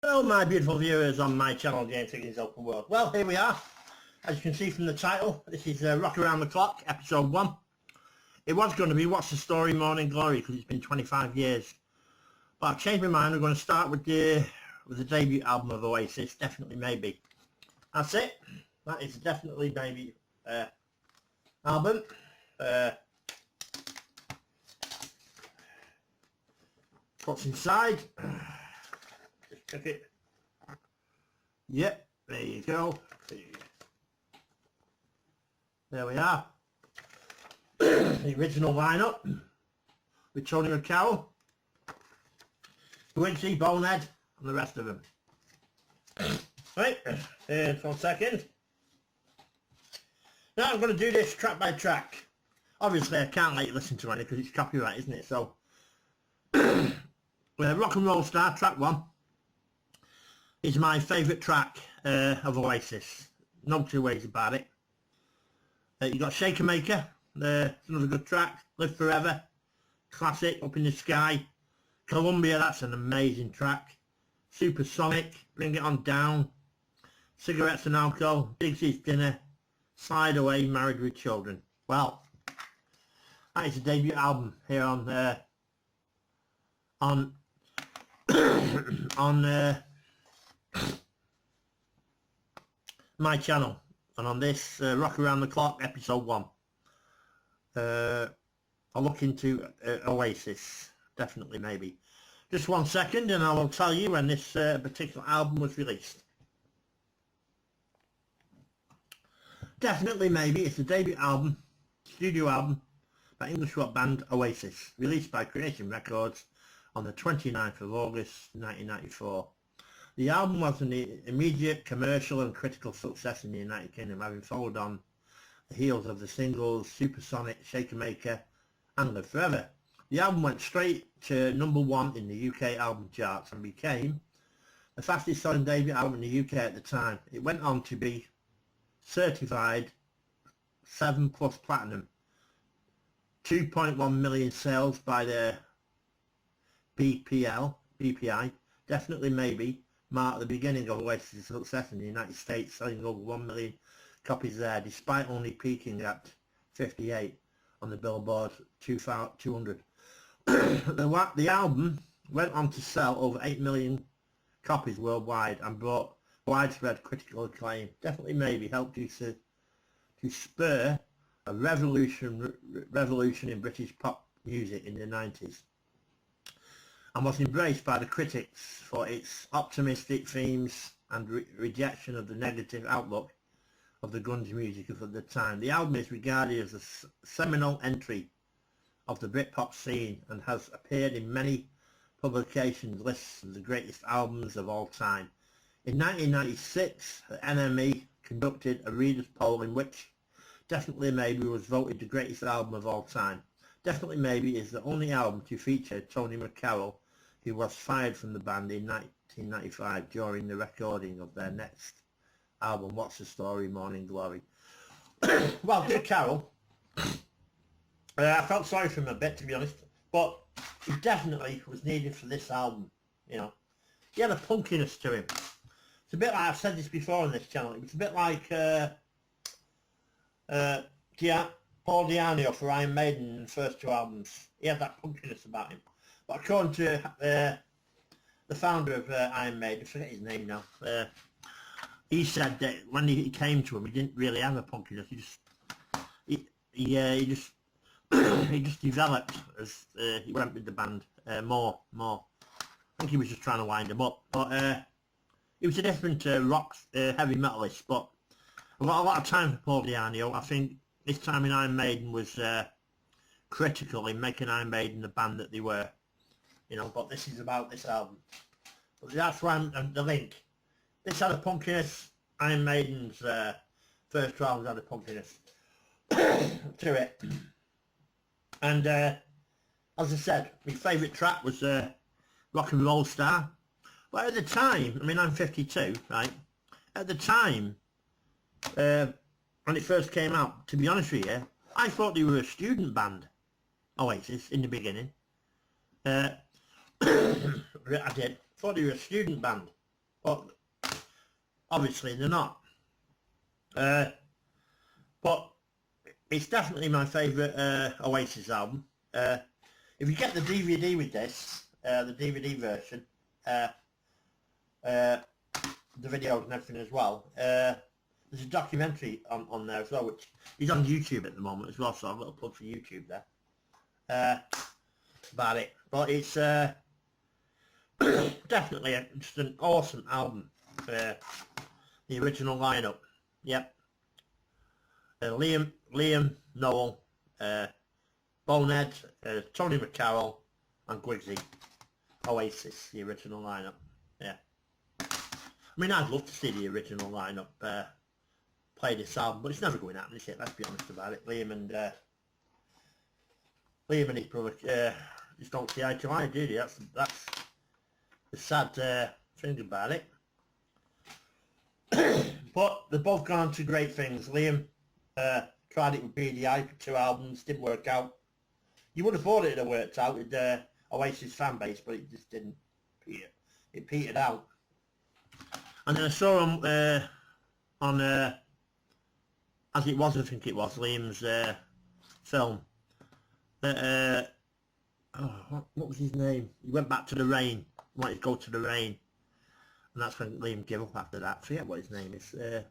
Hello my beautiful viewers on my channel Game Figures Open World. Well, here we are. As you can see from the title, this is Rock Around the Clock, episode 1. It was going to be What's the Story Morning Glory because it's been 25 years. But I've changed my mind. We're going to start with the debut album of Oasis, Definitely Maybe. That's it. That is Definitely Maybe album. What's inside? Just check it. Yep, there you go. There we are. The original lineup with Tony McCarroll, Quincy, Bonehead, and the rest of them. Right, just 1 second. Now I'm going to do this track by track. Obviously I can't let you listen to any because it's copyright, isn't it? So, Rock and Roll Star, track 1, is my favourite track of Oasis. No two ways about it. You got Shaker Maker, it's another good track. Live Forever, classic, Up in the Sky. Columbia, that's an amazing track. Supersonic, Bring It On Down. Cigarettes and Alcohol, Digsy's Dinner, Slide Away, Married with Children. Well, that is a debut album here on my channel, and on this Rock Around the Clock episode 1. I'll look into Oasis, Definitely Maybe. Just 1 second and I will tell you when this particular album was released. Definitely Maybe is the debut album, studio album by English rock band Oasis, released by Creation Records on the 29th of August 1994. The album was an immediate commercial and critical success in the United Kingdom, having followed on the heels of the singles Supersonic, Shaker Maker and Live Forever. The album went straight to #1 in the UK album charts and became the fastest selling debut album in the UK at the time. It went on to be certified 7+ platinum, 2.1 million sales by the BPI. Definitely Maybe marked the beginning of Oasis' success in the United States, selling over 1 million copies there, despite only peaking at 58 on the Billboard 200. The album went on to sell over 8 million copies worldwide and brought widespread critical acclaim. Definitely Maybe helped to spur a revolution in British pop music in the 90s, and was embraced by the critics for its optimistic themes and rejection of the negative outlook of the grunge music of the time. The album is regarded as a seminal entry of the Britpop scene and has appeared in many publications' lists of the greatest albums of all time. In 1996, the NME conducted a readers' poll in which Definitely Maybe was voted the greatest album of all time. Definitely Maybe is the only album to feature Tony McCarroll, who was fired from the band in 1995 during the recording of their next album, What's the Story, Morning Glory. Well, Dick Carroll, I felt sorry for him a bit, to be honest, but he definitely was needed for this album, you know. He had a punkiness to him. It's a bit like, I've said this before on this channel, it was a bit like Paul Di'Anno for Iron Maiden in the first 2 albums. He had that punkiness about him. But according to the founder of Iron Maiden, I forget his name now, he said that when he came to him, he didn't really have a punkiness. He just he just developed as he went with the band more. I think he was just trying to wind him up. But he was a different rock heavy metalist. But I've got a lot of time for Paul Di'Anno. I think this time in Iron Maiden was critical in making Iron Maiden the band that they were. You know, but this is about this album. But that's why the link. This had a punkiness. Iron Maiden's first 2 albums had a punkiness to it. And as I said, my favourite track was Rock and Roll Star. But at the time, I mean, I'm 52, right? At the time, when it first came out, to be honest with you, I thought they were a student band, Oasis, in the beginning. I did. Thought they were a student band. but obviously they're not. But it's definitely my favourite Oasis album. If you get the DVD with this, the DVD version, the videos and everything as well, there's a documentary on there as well, which is on YouTube at the moment as well, so I have a little plug for YouTube there about it. But it's definitely just an awesome album. The original lineup, yep. Liam, Noel, Bonehead, Tony McCarroll, and Quigsy. Oasis, the original lineup. Yeah. I mean, I'd love to see the original lineup play this album, but it's never going to happen, is it? Let's be honest about it. Liam and his brother just don't see eye to eye, do they? That's the sad thing about it. But they've both gone on to great things. Liam tried it with BDI for 2 albums, didn't work out. You would have thought it had worked out with the Oasis fan base, but it just didn't. It petered out. And then I saw him on As It Was, I think it was, Liam's film. That what was his name? He went back to the rain. He wanted to go to the rain. And that's when Liam gave up after that. I forget what his name is. I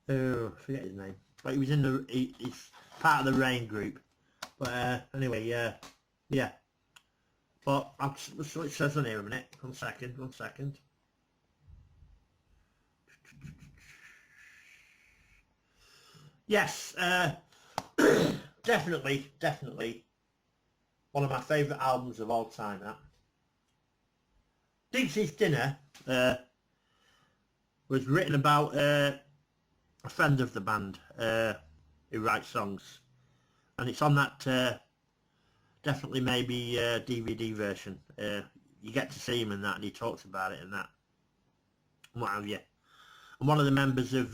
forget his name. But he was in he's part of the Rain group. But anyway, yeah. But I'll see what it says on here a minute. One second. Yes, definitely one of my favourite albums of all time, that. Dixie's Dinner was written about a friend of the band who writes songs, and it's on that definitely maybe DVD version. You get to see him in that, and he talks about it and that, and what have you. And one of the members of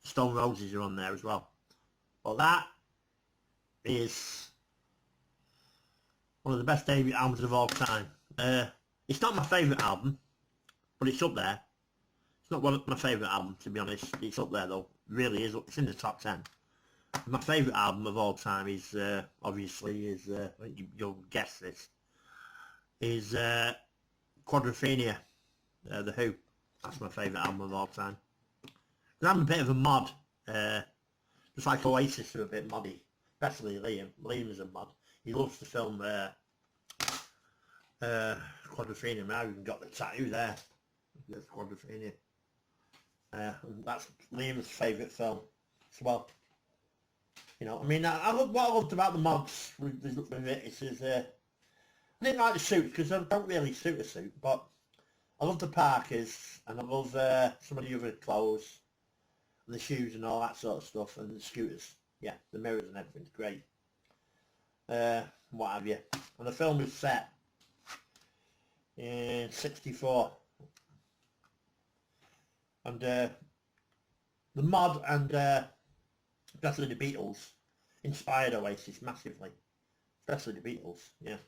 Stone Roses are on there as well. Well, that is one of the best debut albums of all time. It's not my favourite album, but it's up there. It's not one of my favourite albums, to be honest. It's up there though. It really is. It's in the top 10. My favourite album of all time is obviously I think you'll guess this, is Quadrophenia, The Who. That's my favourite album of all time. And I'm a bit of a mod, just like Oasis are a bit moddy, especially Liam. Liam is a mod. He loves the film Quadrophenia. I've even got the tattoo there. That's Quadrophenia. That's Liam's favourite film as well. You know, I mean, what I loved about the mods with it is I didn't like the suit because I don't really suit a suit, but I love the Parkers and I love some of the other clothes and the shoes and all that sort of stuff, and the scooters. Yeah, the mirrors and everything's great. What have you. And the film was set in '64. And the mod and especially the Beatles inspired Oasis massively. Especially the Beatles, yeah.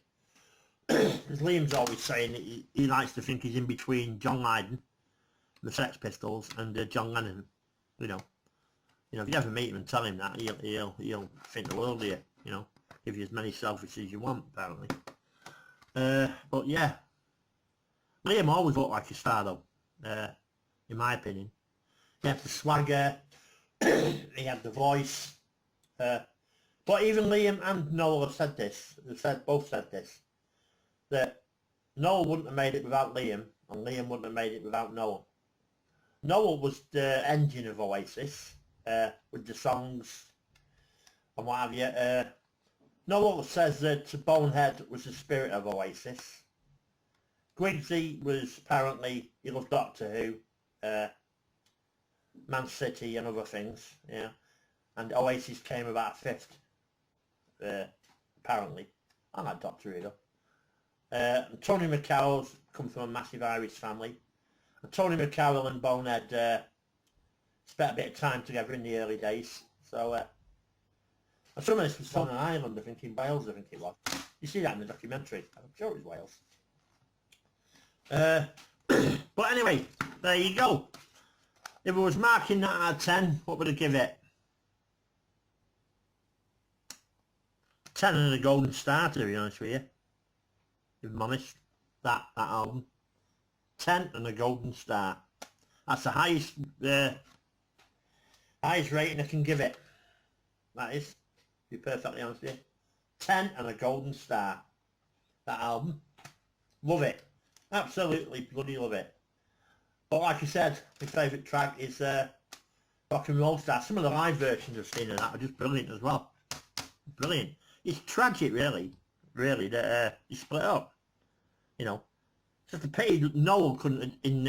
Because Liam's always saying that he likes to think he's in between John Lydon, the Sex Pistols, and John Lennon. You know, if you ever meet him and tell him that, he'll think the world of you. You know, give you as many selfies as you want, apparently. But yeah, Liam always looked like a star though, in my opinion. He had the swagger, he had the voice. But even Liam and Noel have said this. Both said this. That Noel wouldn't have made it without Liam, and Liam wouldn't have made it without Noel. Noel was the engine of Oasis, with the songs and what have you. Noel says that Bonehead was the spirit of Oasis. Quigsy was apparently, he loved Doctor Who, Man City and other things, yeah. And Oasis came about 5th, apparently. I like Doctor Who though. Tony McCarroll's come from a massive Irish family. And Tony McCarroll and Bonehead spent a bit of time together in the early days. So, and some of this was filmed in Ireland, I think in Wales, I think it was. You see that in the documentary. I'm sure it was Wales. But anyway, there you go. If I was marking that out of 10, what would I give it? 10 and a golden star, to be honest with you. If I'm honest, that album. 10 and a golden star. That's the highest rating I can give it. That is, to be perfectly honest with you. 10 and a golden star. That album. Love it. Absolutely bloody love it. But like I said, my favourite track is Rock and Roll Star. Some of the live versions I've seen of that are just brilliant as well. Brilliant. It's tragic, really, that he split up. You know, it's just a pity that Noel couldn't, in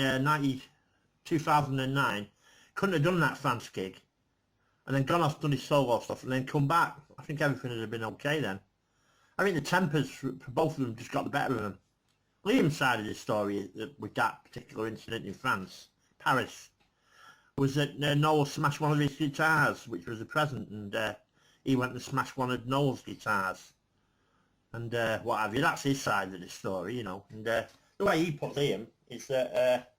2009, couldn't have done that France gig, and then gone off, done his solo stuff, and then come back. I think everything would have been okay then. I think the tempers for both of them just got the better of them. Liam's side of the story with that particular incident in France, Paris, was that Noel smashed one of his guitars, which was a present, and he went and smashed one of Noel's guitars, and what have you. That's his side of the story, you know. And the way he put Liam is that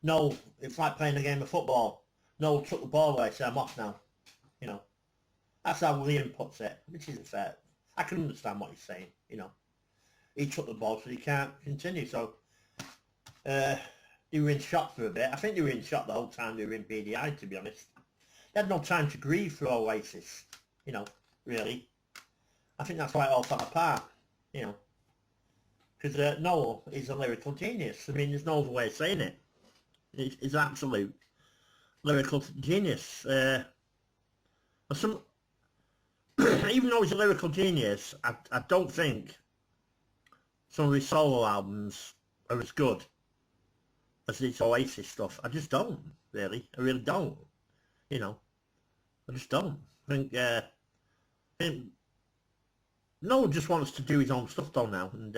Noel, it's like playing a game of football. Noel took the ball away, so I'm off now, you know. That's how Liam puts it, which isn't fair. I can understand what he's saying, you know. He took the ball, so he can't continue. So they were in shock for a bit. I think they were in shock the whole time they were in BDI, to be honest. They had no time to grieve for Oasis, you know, really. I think that's why it all fell apart, you know. Because Noel is a lyrical genius. I mean, there's no other way of saying it. He's an absolute lyrical genius. Even though he's a lyrical genius, I don't think some of his solo albums are as good as this Oasis stuff. I just don't, really. I really don't. You know, I just don't. I think Noel just wants to do his own stuff though now, and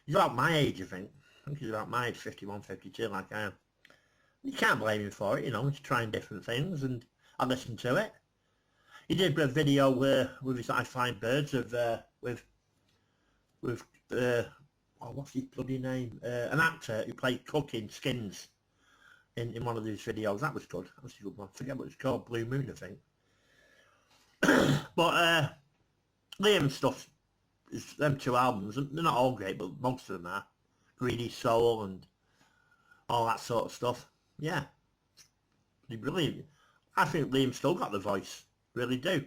he's about my age, I think. I think he's about my age, 51, 52, like I am. You can't blame him for it, you know. He's trying different things, and I listen to it. He did a video with his I Find Birds of what's his bloody name? An actor who played Cook in Skins in one of these videos. That was good. That was a good one. I forget what it's called. Blue Moon, I think. But Liam's stuff is them two albums. They're not all great, but most of them are. Greedy Soul and all that sort of stuff. Yeah, pretty brilliant. I think Liam still got the voice. Really do.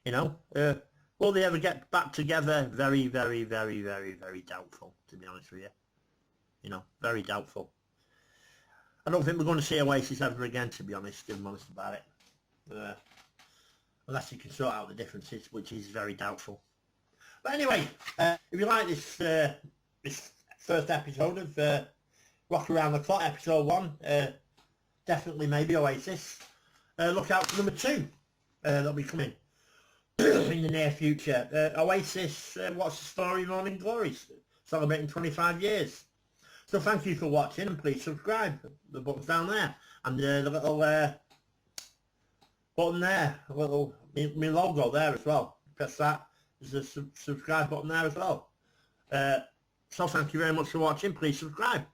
You know. Will they ever get back together? Very, very, very, very, very doubtful, to be honest with you. You know, very doubtful. I don't think we're going to see Oasis ever again, to be honest, if I'm honest about it. Unless you can sort out the differences, which is very doubtful. But anyway, if you like this this first episode of Rock Around the Clock, episode 1, definitely maybe Oasis. Look out for number 2. That'll be coming in the near future. Oasis, What's the Story, Morning Glories, celebrating 25 years. So thank you for watching, and please subscribe. The button's down there, and the little button there, a little my logo there as well. Press that. There's a subscribe button there as well. So thank you very much for watching. Please subscribe.